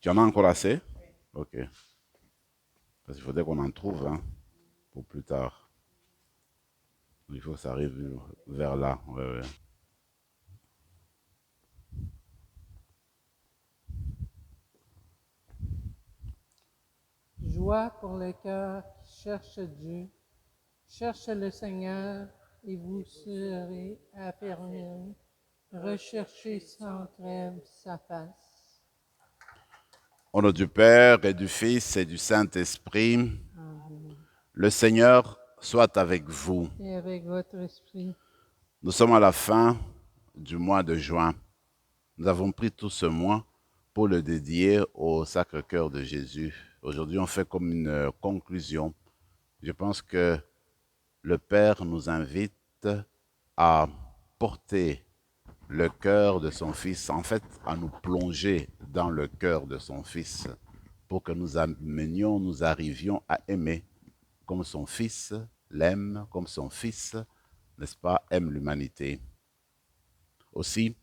Tu en as encore assez? Ok. Parce qu'il faudrait qu'on en trouve hein, pour plus tard. Il faut que ça arrive vers là. Ouais, ouais. Joie pour le cœur qui cherche Dieu. Cherche le Seigneur et vous serez affermis. Recherchez sans trêve sa face. Au nom du Père et du Fils et du Saint-Esprit, Amen. le Seigneur soit avec vous. Et avec votre esprit. Nous sommes à la fin du mois de juin. Nous avons pris tout ce mois pour le dédier au Sacré-Cœur de Jésus. Aujourd'hui, on fait comme une conclusion. Je pense que le Père nous invite à porter le cœur de son Fils, en fait, à nous plonger dans le cœur de son Fils pour que nous arrivions à aimer comme son Fils l'aime, comme son Fils, n'est-ce pas, aime l'humanité. Aussi,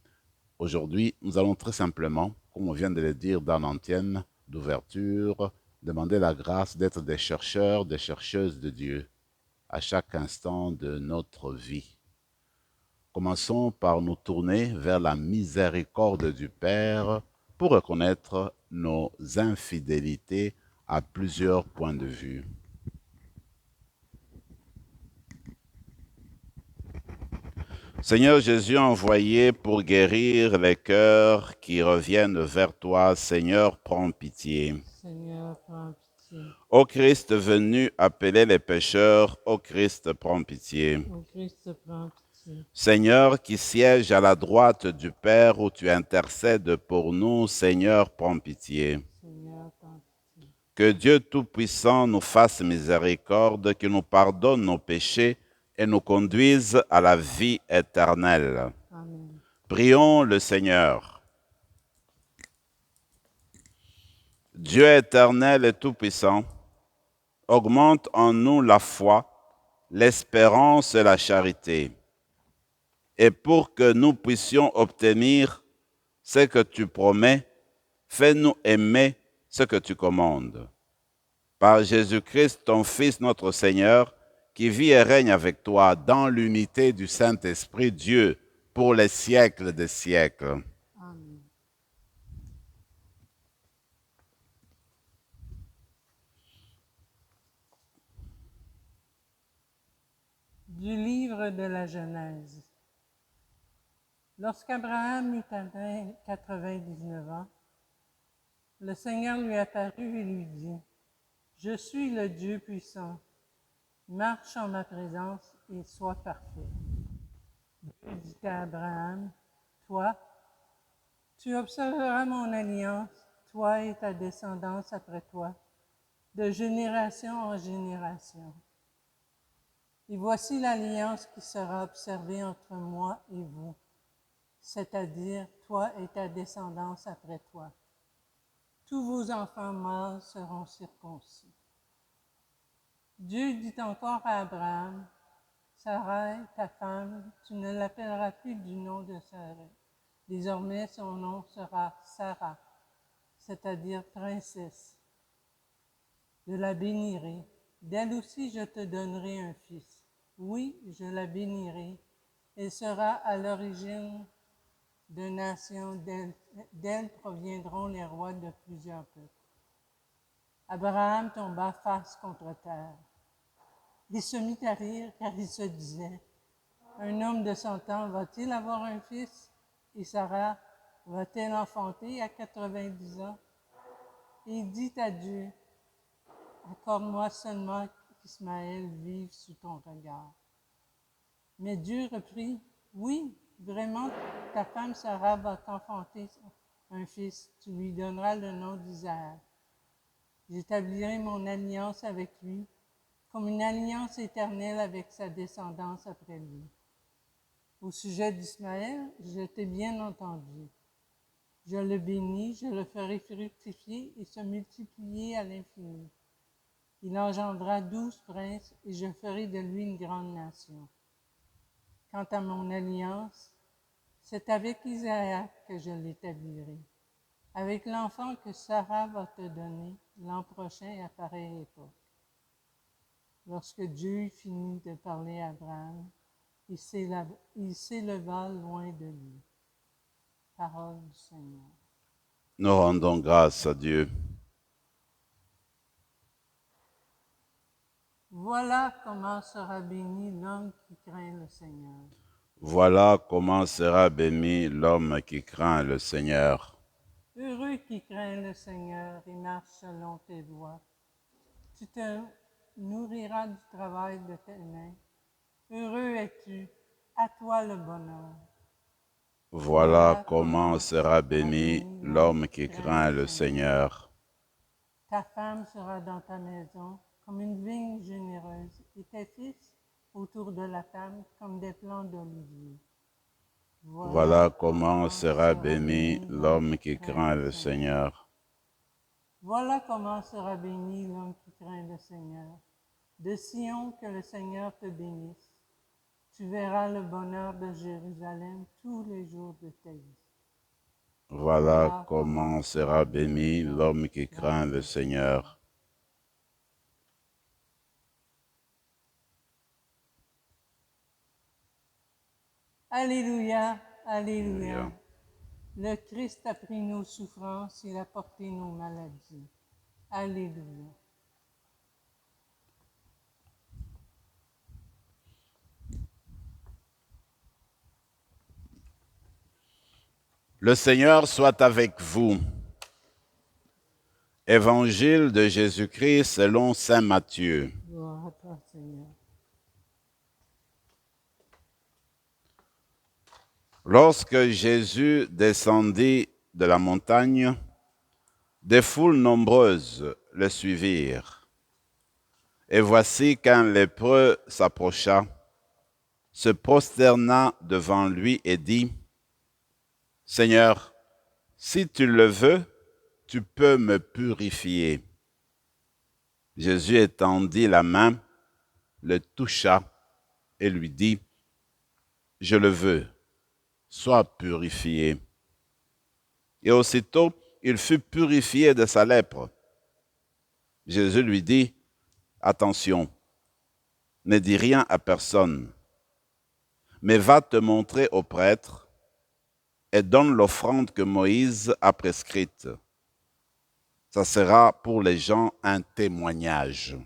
aujourd'hui, nous allons très simplement, comme on vient de le dire dans l'antienne d'ouverture, demander la grâce d'être des chercheurs, des chercheuses de Dieu à chaque instant de notre vie. Commençons par nous tourner vers la miséricorde du Père pour reconnaître nos infidélités à plusieurs points de vue. Seigneur Jésus envoyé pour guérir les cœurs qui reviennent vers toi, Seigneur, prends pitié. Seigneur, prends pitié. Ô Christ venu appeler les pécheurs, ô Christ, prends pitié. Ô Christ, prends pitié. Seigneur qui siège à la droite du Père où tu intercèdes pour nous, Seigneur, prends pitié. Seigneur, prends pitié. Que Dieu Tout-Puissant nous fasse miséricorde, qu'il nous pardonne nos péchés et nous conduise à la vie éternelle. Amen. Prions le Seigneur. Dieu éternel et tout-puissant, augmente en nous la foi, l'espérance et la charité. Et pour que nous puissions obtenir ce que tu promets, fais-nous aimer ce que tu commandes. Par Jésus-Christ, ton Fils, notre Seigneur, qui vit et règne avec toi dans l'unité du Saint-Esprit, Dieu, pour les siècles des siècles. Amen. Du livre de la Genèse. Lorsqu'Abraham eut atteint 99 ans, le Seigneur lui apparut et lui dit, « Je suis le Dieu puissant, marche en ma présence et sois parfait. » Dieu dit à Abraham, « Toi, tu observeras mon alliance, toi et ta descendance après toi, de génération en génération. Et voici l'alliance qui sera observée entre moi et vous, c'est-à-dire toi et ta descendance après toi. Tous vos enfants mâles seront circoncis. » Dieu dit encore à Abraham, « Sarai, ta femme, tu ne l'appelleras plus du nom de Sarai. Désormais, son nom sera Sarah, c'est-à-dire princesse. Je la bénirai. D'elle aussi, je te donnerai un fils. Oui, je la bénirai. Elle sera à l'origine de nations. D'elle proviendront les rois de plusieurs peuples. » Abraham tomba face contre terre. Il se mit à rire car il se disait, « Un homme de 100 ans va-t-il avoir un fils? Et Sarah va-t-elle enfanter à 90 ans? » Et il dit à Dieu, « Accorde-moi seulement qu'Ismaël vive sous ton regard. » Mais Dieu reprit, « Oui, vraiment, ta femme Sarah va t'enfanter un fils. Tu lui donneras le nom d'Isaac. J'établirai mon alliance avec lui, comme une alliance éternelle avec sa descendance après lui. Au sujet d'Ismaël, je t'ai bien entendu. Je le bénis, je le ferai fructifier et se multiplier à l'infini. Il engendra 12 princes et je ferai de lui une grande nation. Quant à mon alliance, c'est avec Isaac que je l'établirai. avec l'enfant que Sarah va te donner l'an prochain à pareille époque. Lorsque Dieu finit de parler à Abraham, il s'éleva loin de lui. Parole du Seigneur. Nous rendons grâce à Dieu. Voilà comment sera béni l'homme qui craint le Seigneur. Voilà comment sera béni l'homme qui craint le Seigneur. Heureux qui craint le Seigneur et marche selon tes voies. Tu te nourriras du travail de tes mains. Heureux es-tu, à toi le bonheur. Voilà comment sera béni l'homme qui craint le Seigneur. Ta femme sera dans ta maison comme une vigne généreuse, et tes fils autour de la table comme des plants d'olivier. Voilà comment sera béni l'homme qui craint le Seigneur. Voilà comment sera béni l'homme qui craint le Seigneur. De Sion, que le Seigneur te bénisse. Tu verras le bonheur de Jérusalem tous les jours de ta vie. Voilà comment sera béni l'homme qui craint le Seigneur. Alléluia, alléluia. Le Christ a pris nos souffrances, il a porté nos maladies. Alléluia. Le Seigneur soit avec vous. Évangile de Jésus-Christ selon saint Matthieu. Gloire à toi, Seigneur. Lorsque Jésus descendit de la montagne, des foules nombreuses le suivirent. Et voici qu'un lépreux s'approcha, se prosterna devant lui et dit, « Seigneur, si tu le veux, tu peux me purifier. » Jésus étendit la main, le toucha et lui dit, « Je le veux, sois purifié. » Et aussitôt, il fut purifié de sa lèpre. Jésus lui dit, « Attention, ne dis rien à personne, mais va te montrer au prêtre et donne l'offrande que Moïse a prescrite. Ça sera pour les gens un témoignage. »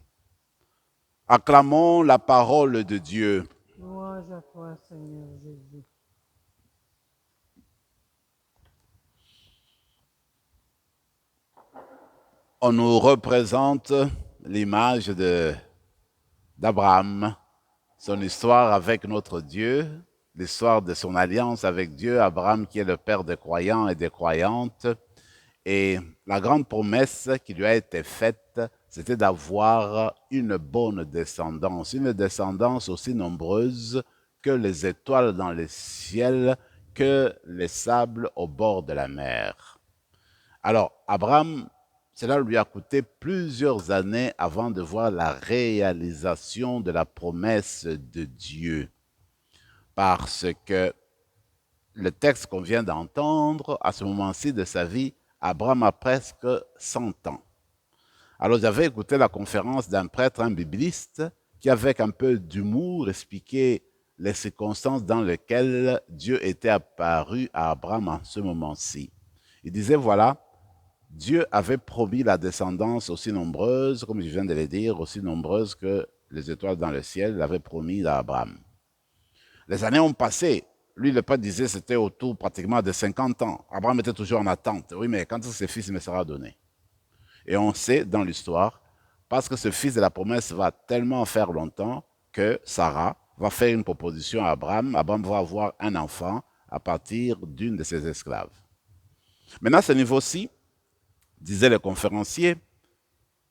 Acclamons la parole de Dieu. Louange à toi, Seigneur Jésus. On nous représente l'image d'Abraham, son histoire avec notre Dieu, l'histoire de son alliance avec Dieu, Abraham qui est le père des croyants et des croyantes. Et la grande promesse qui lui a été faite, c'était d'avoir une bonne descendance, une descendance aussi nombreuse que les étoiles dans le ciel, que les sables au bord de la mer. Alors, Abraham, cela lui a coûté plusieurs années avant de voir la réalisation de la promesse de Dieu. Parce que le texte qu'on vient d'entendre, à ce moment-ci de sa vie, Abraham a presque 100 ans. Alors j'avais écouté la conférence d'un prêtre, un bibliste, qui avec un peu d'humour expliquait les circonstances dans lesquelles Dieu était apparu à Abraham en ce moment-ci. Il disait, voilà, Dieu avait promis la descendance aussi nombreuse, comme je viens de le dire, aussi nombreuse que les étoiles dans le ciel l'avaient promis à Abraham. Les années ont passé. Lui, le prêtre disait que c'était autour pratiquement de 50 ans. Abraham était toujours en attente. Oui, mais quand ce fils me sera donné? Et on sait dans l'histoire, parce que ce fils de la promesse va tellement faire longtemps que Sarah va faire une proposition à Abraham. Abraham va avoir un enfant à partir d'une de ses esclaves. Maintenant, à ce niveau-ci, disait le conférencier,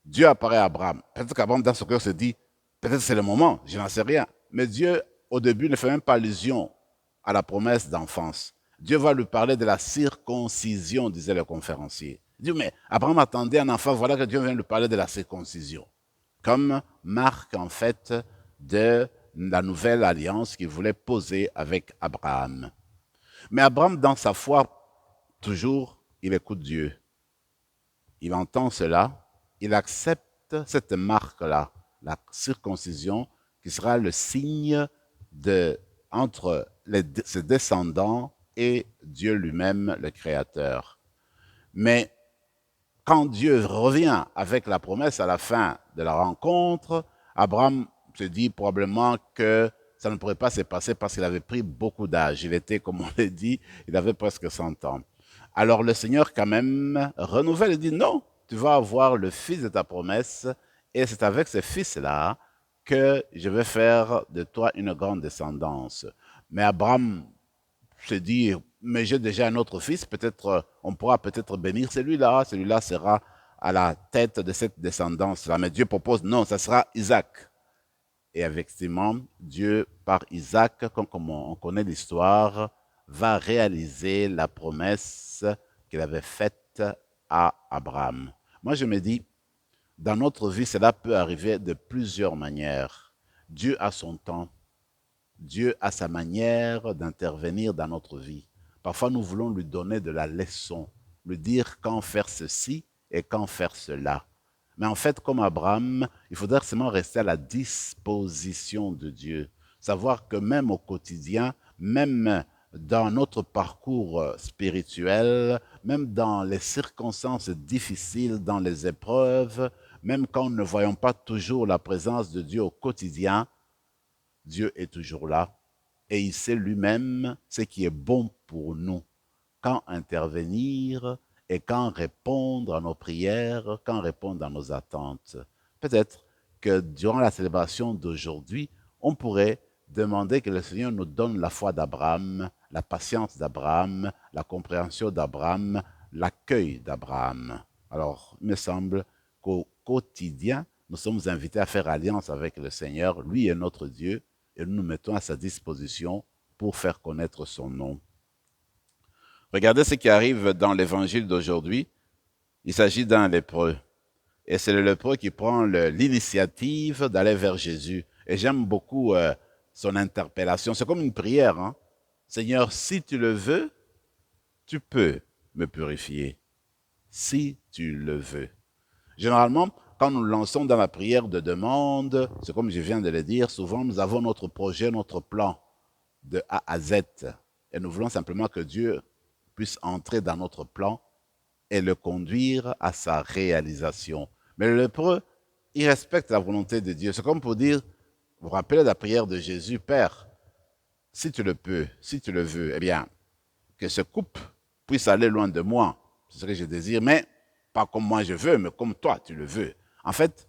Dieu apparaît à Abraham. Peut-être qu'Abraham, dans son cœur, se dit, peut-être c'est le moment, je n'en sais rien. Mais Dieu, au début, ne fait même pas allusion à la promesse d'enfance. Dieu va lui parler de la circoncision, disait le conférencier. Il dit, mais Abraham attendait un enfant, voilà que Dieu vient lui parler de la circoncision. Comme marque, en fait, de la nouvelle alliance qu'il voulait poser avec Abraham. Mais Abraham, dans sa foi, toujours, il écoute Dieu. Il entend cela, il accepte cette marque-là, la circoncision, qui sera le signe entre ses descendants et Dieu lui-même, le Créateur. Mais quand Dieu revient avec la promesse à la fin de la rencontre, Abraham se dit probablement que ça ne pourrait pas se passer parce qu'il avait pris beaucoup d'âge. Il était, comme on l'a dit, il avait presque 100 ans. Alors le Seigneur quand même renouvelle et dit non, tu vas avoir le fils de ta promesse et c'est avec ce fils-là que je vais faire de toi une grande descendance. Mais Abraham se dit, mais j'ai déjà un autre fils, peut-être on pourra peut-être bénir celui-là, celui-là sera à la tête de cette descendance-là. Mais Dieu propose, non, ça sera Isaac. Et effectivement, Dieu, par Isaac, comme on connaît l'histoire, va réaliser la promesse qu'il avait faite à Abraham. Moi, je me dis, dans notre vie, cela peut arriver de plusieurs manières. Dieu a son temps. Dieu a sa manière d'intervenir dans notre vie. Parfois, nous voulons lui donner de la leçon, lui dire quand faire ceci et quand faire cela. Mais en fait, comme Abraham, il faudrait seulement rester à la disposition de Dieu. Savoir que même au quotidien, même dans notre parcours spirituel, même dans les circonstances difficiles, dans les épreuves, même quand nous ne voyons pas toujours la présence de Dieu au quotidien, Dieu est toujours là et il sait lui-même ce qui est bon pour nous. Quand intervenir et quand répondre à nos prières, quand répondre à nos attentes. Peut-être que durant la célébration d'aujourd'hui, on pourrait demander que le Seigneur nous donne la foi d'Abraham, la patience d'Abraham, la compréhension d'Abraham, l'accueil d'Abraham. Alors, il me semble qu'au quotidien, nous sommes invités à faire alliance avec le Seigneur. Lui est notre Dieu et nous nous mettons à sa disposition pour faire connaître son nom. Regardez ce qui arrive dans l'évangile d'aujourd'hui. Il s'agit d'un lépreux. Et c'est le lépreux qui prend l'initiative d'aller vers Jésus. Et j'aime beaucoup son interpellation. C'est comme une prière. Hein? Seigneur, si tu le veux, tu peux me purifier. Si tu le veux. Généralement, quand nous lançons dans la prière de demande, c'est comme je viens de le dire, souvent nous avons notre projet, notre plan de A à Z. Et nous voulons simplement que Dieu puisse entrer dans notre plan et le conduire à sa réalisation. Mais le lépreux, il respecte la volonté de Dieu. C'est comme pour dire, vous vous rappelez la prière de Jésus, Père, si tu le peux, si tu le veux, eh bien, que ce couple puisse aller loin de moi. C'est ce que je désire, mais pas comme moi je veux, mais comme toi tu le veux. En fait,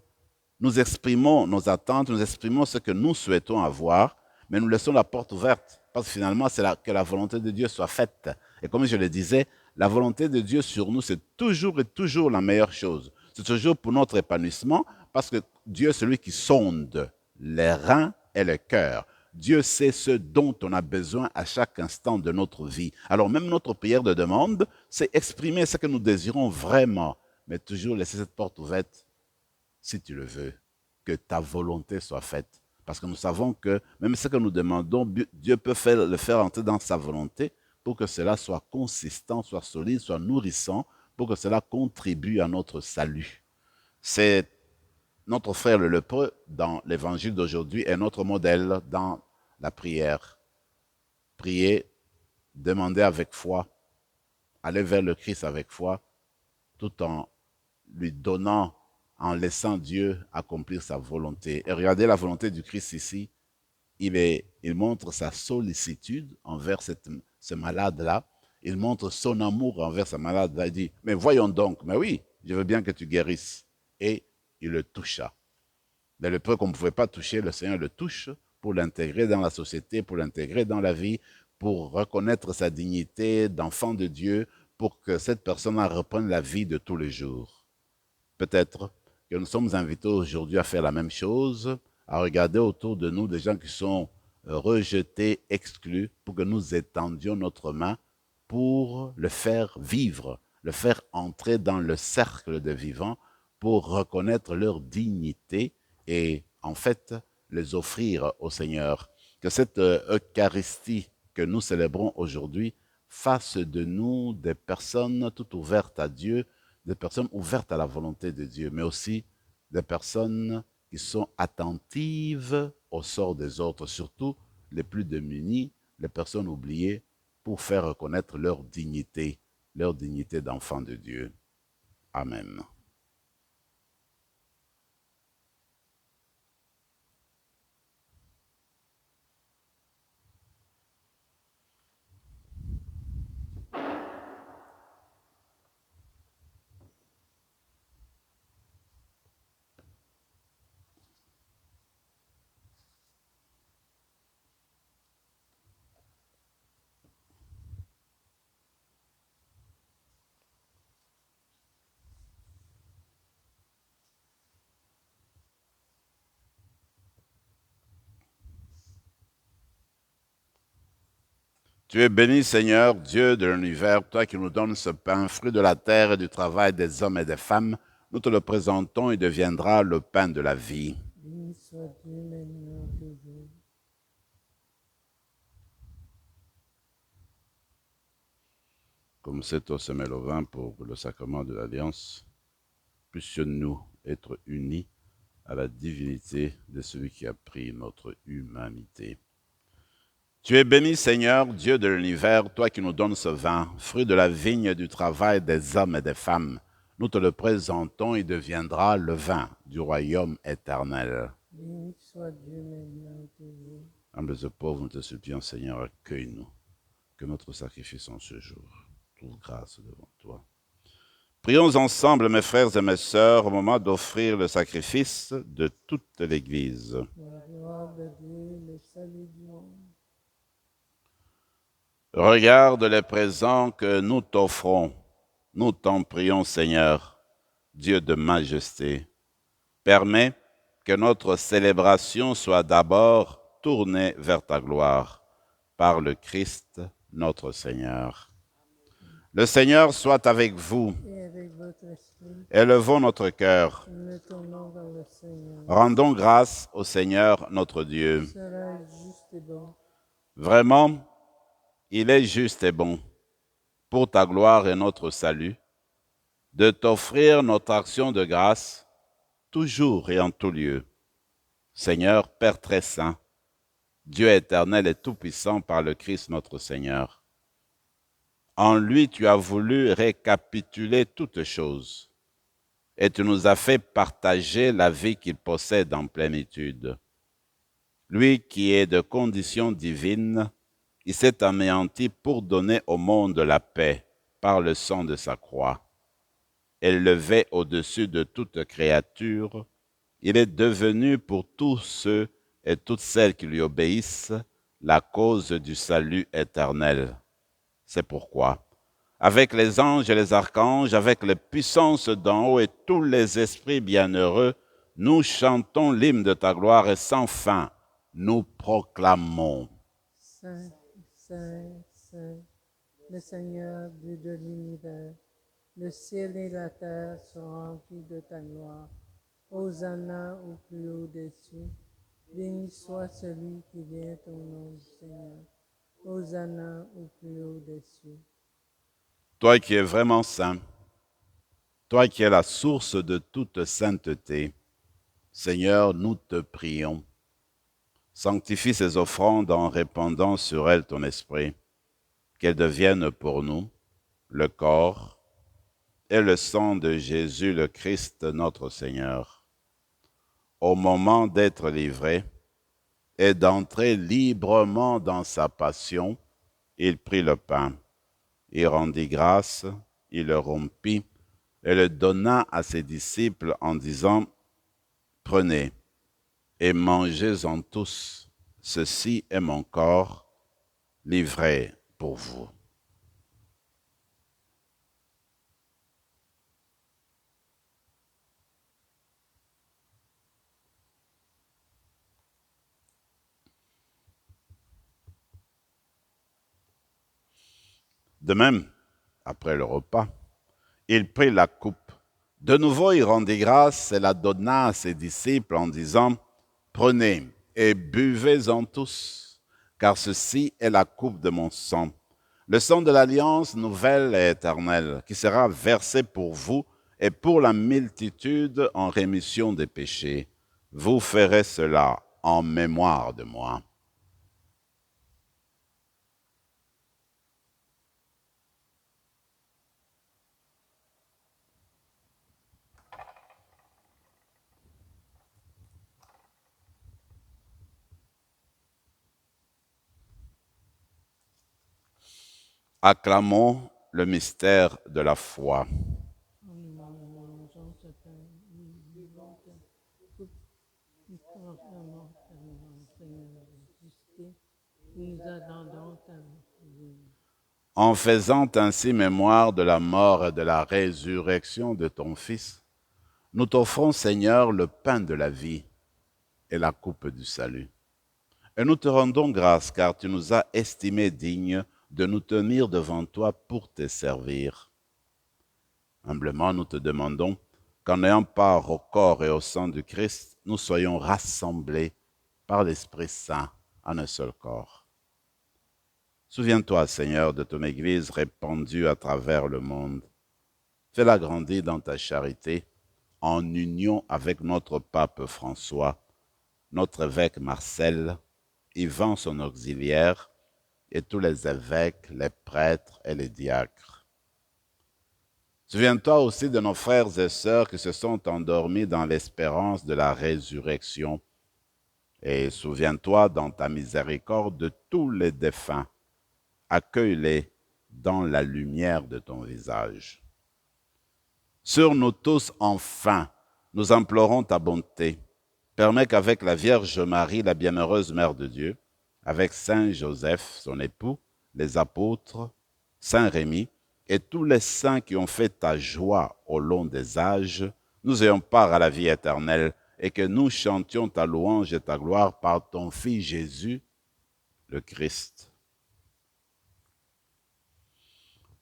nous exprimons nos attentes, nous exprimons ce que nous souhaitons avoir, mais nous laissons la porte ouverte, parce que finalement, c'est que la volonté de Dieu soit faite. Et comme je le disais, la volonté de Dieu sur nous, c'est toujours et toujours la meilleure chose. C'est toujours pour notre épanouissement, parce que Dieu est celui qui sonde les reins et le cœur. Dieu sait ce dont on a besoin à chaque instant de notre vie. Alors même notre prière de demande, c'est exprimer ce que nous désirons vraiment, mais toujours laisser cette porte ouverte, si tu le veux, que ta volonté soit faite. Parce que nous savons que même ce que nous demandons, Dieu peut le faire entrer dans sa volonté pour que cela soit consistant, soit solide, soit nourrissant, pour que cela contribue à notre salut. C'est notre frère le lépreux dans l'évangile d'aujourd'hui est notre modèle dans la prière. Prier, demander avec foi, aller vers le Christ avec foi, tout en lui donnant, en laissant Dieu accomplir sa volonté. Et regardez la volonté du Christ ici. Il montre sa sollicitude envers ce malade-là. Il montre son amour envers ce malade-là. Il dit, mais voyons donc, mais oui, je veux bien que tu guérisses. Et il le toucha. Le lépreux qu'on ne pouvait pas toucher, le Seigneur le touche pour l'intégrer dans la société, pour l'intégrer dans la vie, pour reconnaître sa dignité d'enfant de Dieu, pour que cette personne reprenne la vie de tous les jours. Peut-être que nous sommes invités aujourd'hui à faire la même chose, à regarder autour de nous des gens qui sont rejetés, exclus, pour que nous étendions notre main pour le faire vivre, le faire entrer dans le cercle des vivants, pour reconnaître leur dignité et en fait les offrir au Seigneur. Que cette Eucharistie que nous célébrons aujourd'hui fasse de nous des personnes toutes ouvertes à Dieu, des personnes ouvertes à la volonté de Dieu, mais aussi des personnes qui sont attentives au sort des autres, surtout les plus démunis, les personnes oubliées, pour faire reconnaître leur dignité d'enfant de Dieu. Amen. Tu es béni, Seigneur, Dieu de l'univers, toi qui nous donnes ce pain, fruit de la terre et du travail des hommes et des femmes. Nous te le présentons et deviendra le pain de la vie. Béni soit Dieu maintenant, toujours. Comme c'est au semé le vin pour le sacrement de l'Alliance, puissions-nous être unis à la divinité de celui qui a pris notre humanité. Tu es béni, Seigneur, Dieu de l'univers, toi qui nous donnes ce vin, fruit de la vigne et du travail des hommes et des femmes. Nous te le présentons et deviendra le vin du royaume éternel. Béni soit Dieu maintenant, toujours. Humbles et pauvres, nous te supplions, Seigneur, accueille-nous. Que notre sacrifice en ce jour trouve grâce devant toi. Prions ensemble, mes frères et mes sœurs, au moment d'offrir le sacrifice de toute l'Église. La gloire de Dieu, le salut du monde. Regarde les présents que nous t'offrons. Nous t'en prions, Seigneur, Dieu de majesté. Permets que notre célébration soit d'abord tournée vers ta gloire, par le Christ notre Seigneur. Le Seigneur soit avec vous. Et avec votre esprit, Élevons notre cœur. nous nous tournons vers le Seigneur. Rendons grâce au Seigneur notre Dieu. Cela est juste et bon. Vraiment, il est juste et bon, pour ta gloire et notre salut, de t'offrir notre action de grâce, toujours et en tout lieu. Seigneur, Père très saint, Dieu éternel et tout-puissant par le Christ notre Seigneur. En lui, tu as voulu récapituler toutes choses, et tu nous as fait partager la vie qu'il possède en plénitude. Lui qui est de condition divine, il s'est anéanti pour donner au monde la paix par le sang de sa croix. Élevé au-dessus de toute créature, il est devenu pour tous ceux et toutes celles qui lui obéissent la cause du salut éternel. C'est pourquoi, avec les anges et les archanges, avec les puissances d'en haut et tous les esprits bienheureux, nous chantons l'hymne de ta gloire et sans fin, nous proclamons. Saint, Saint, Saint, le Seigneur, Dieu de l'univers. Le ciel et la terre sont remplis de ta gloire. Hosanna au plus haut des cieux. Béni soit celui qui vient au nom du Seigneur. Hosanna au plus haut des cieux. Toi qui es vraiment saint, toi qui es la source de toute sainteté, Seigneur, nous te prions. Sanctifie ces offrandes en répandant sur elles ton esprit, qu'elles deviennent pour nous le corps et le sang de Jésus le Christ notre Seigneur. Au moment d'être livré et d'entrer librement dans sa passion, il prit le pain, il rendit grâce, il le rompit et le donna à ses disciples en disant, « Prenez et mangez-en tous, ceci est mon corps livré pour vous. » De même, après le repas, il prit la coupe. De nouveau, il rendit grâce et la donna à ses disciples en disant, « Prenez et buvez-en tous, car ceci est la coupe de mon sang, le sang de l'alliance nouvelle et éternelle, qui sera versé pour vous et pour la multitude en rémission des péchés. Vous ferez cela en mémoire de moi. Acclamons le mystère de la foi. En faisant ainsi mémoire de la mort et de la résurrection de ton Fils, nous t'offrons, Seigneur, le pain de la vie et la coupe du salut. Et nous te rendons grâce car tu nous as estimés dignes de nous tenir devant toi pour te servir. Humblement, nous te demandons qu'en ayant part au corps et au sang du Christ, nous soyons rassemblés par l'Esprit Saint en un seul corps. Souviens-toi, Seigneur, de ton Église répandue à travers le monde. Fais-la grandir dans ta charité, en union avec notre pape François, notre évêque Marcel, Yvan son auxiliaire, et tous les évêques, les prêtres et les diacres. Souviens-toi aussi de nos frères et sœurs qui se sont endormis dans l'espérance de la résurrection. Et souviens-toi dans ta miséricorde de tous les défunts. Accueille-les dans la lumière de ton visage. Sur nous tous, enfin, nous implorons ta bonté. Permets qu'avec la Vierge Marie, la bienheureuse Mère de Dieu, avec Saint Joseph, son époux, les apôtres, Saint Rémy, et tous les saints qui ont fait ta joie au long des âges, nous ayons part à la vie éternelle et que nous chantions ta louange et ta gloire par ton Fils Jésus, le Christ.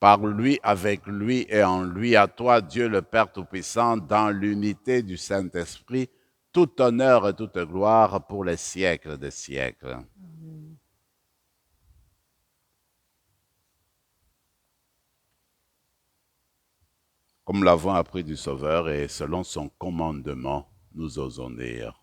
Par lui, avec lui et en lui, à toi, Dieu le Père Tout-Puissant, dans l'unité du Saint-Esprit, tout honneur et toute gloire pour les siècles des siècles. Amen. Comme l'avons appris du Sauveur et selon son commandement, nous osons dire,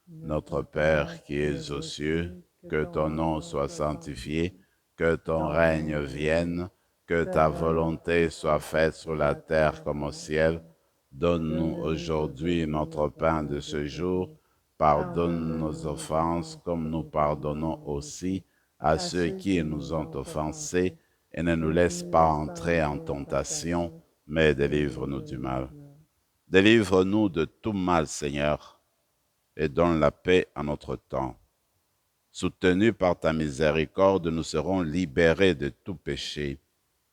Notre Père qui es aux cieux, que ton nom soit sanctifié, que ton règne vienne, que ta volonté soit faite sur la terre comme au ciel. Donne-nous aujourd'hui notre pain de ce jour. Pardonne nos offenses comme nous pardonnons aussi à ceux qui nous ont offensés. Et ne nous laisse pas entrer en tentation, mais délivre-nous du mal. Délivre-nous de tout mal, Seigneur, et donne la paix à notre temps. Soutenus par ta miséricorde, nous serons libérés de tout péché,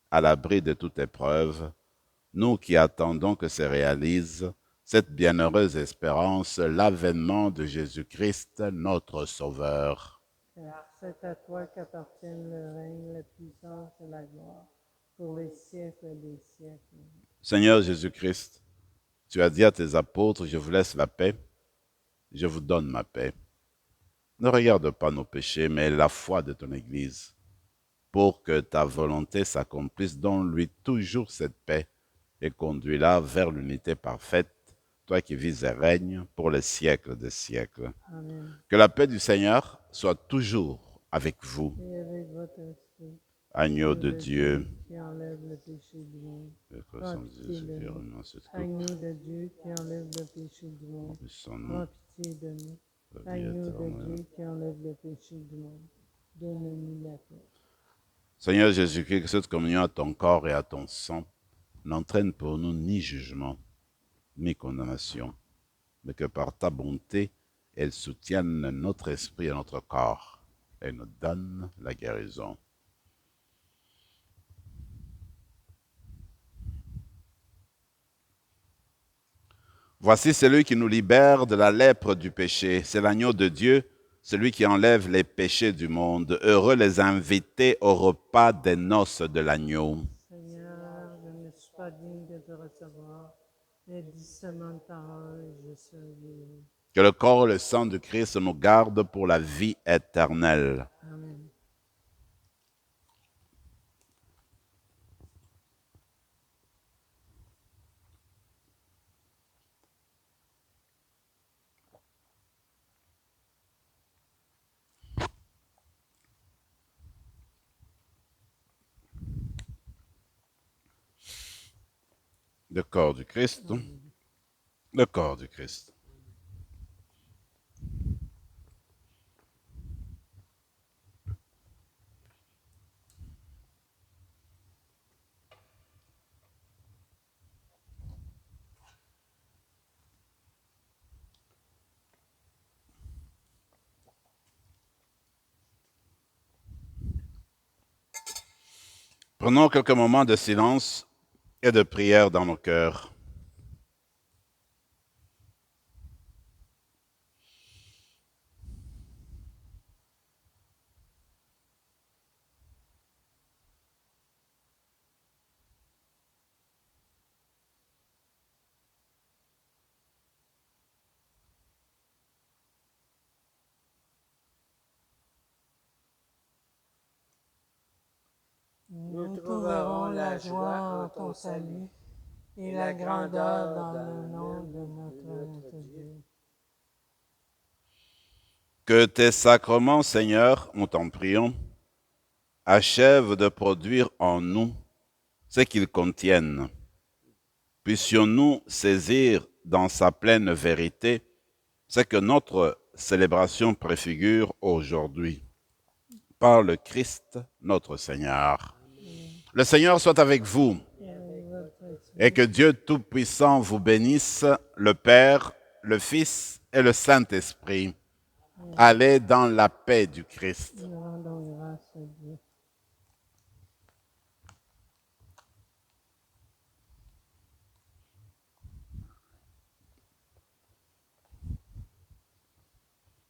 à l'abri de toute épreuve, nous qui attendons que se réalise cette bienheureuse espérance, l'avènement de Jésus-Christ, notre Sauveur. Car c'est à toi qu'appartiennent le règne, la puissance et la gloire, pour les siècles des siècles. Seigneur Jésus-Christ, tu as dit à tes apôtres, je vous laisse la paix, je vous donne ma paix. Ne regarde pas nos péchés, mais la foi de ton Église, pour que ta volonté s'accomplisse. Donne-lui toujours cette paix et conduis-la vers l'unité parfaite, toi qui vis et règnes pour les siècles des siècles. Amen. Que la paix du Seigneur soit toujours avec vous. Et avec votre esprit. Agneau de Dieu, qui enlève le péché du monde. Agneau de Dieu qui enlève le péché du monde. Prends pitié de nous. Agneau de Dieu qui enlève le péché du monde. Donne-nous la paix. Seigneur Jésus-Christ, que cette communion à ton corps et à ton sang n'entraîne pour nous ni jugement, ni condamnation, mais que par ta bonté, elle soutienne notre esprit et notre corps et nous donne la guérison. Voici celui qui nous libère de la lèpre du péché. C'est l'agneau de Dieu, celui qui enlève les péchés du monde. Heureux les invités au repas des noces de l'agneau. Seigneur, je ne suis pas digne de te recevoir, mais dis seulement ta parole et je serai guéri. Que le corps et le sang de Christ nous gardent pour la vie éternelle. Amen. Le corps du Christ. Le corps du Christ. Prenons quelques moments de silence et de prière dans nos cœurs. Nous trouverons la joie en ton salut et la grandeur dans le nom de notre Dieu. Que tes sacrements, Seigneur, nous t'en prions, achèvent de produire en nous ce qu'ils contiennent. Puissions-nous saisir dans sa pleine vérité ce que notre célébration préfigure aujourd'hui. Par le Christ, notre Seigneur. Le Seigneur soit avec vous et que Dieu Tout-Puissant vous bénisse, le Père, le Fils et le Saint-Esprit. Allez dans la paix du Christ. Nous rendons grâce à Dieu.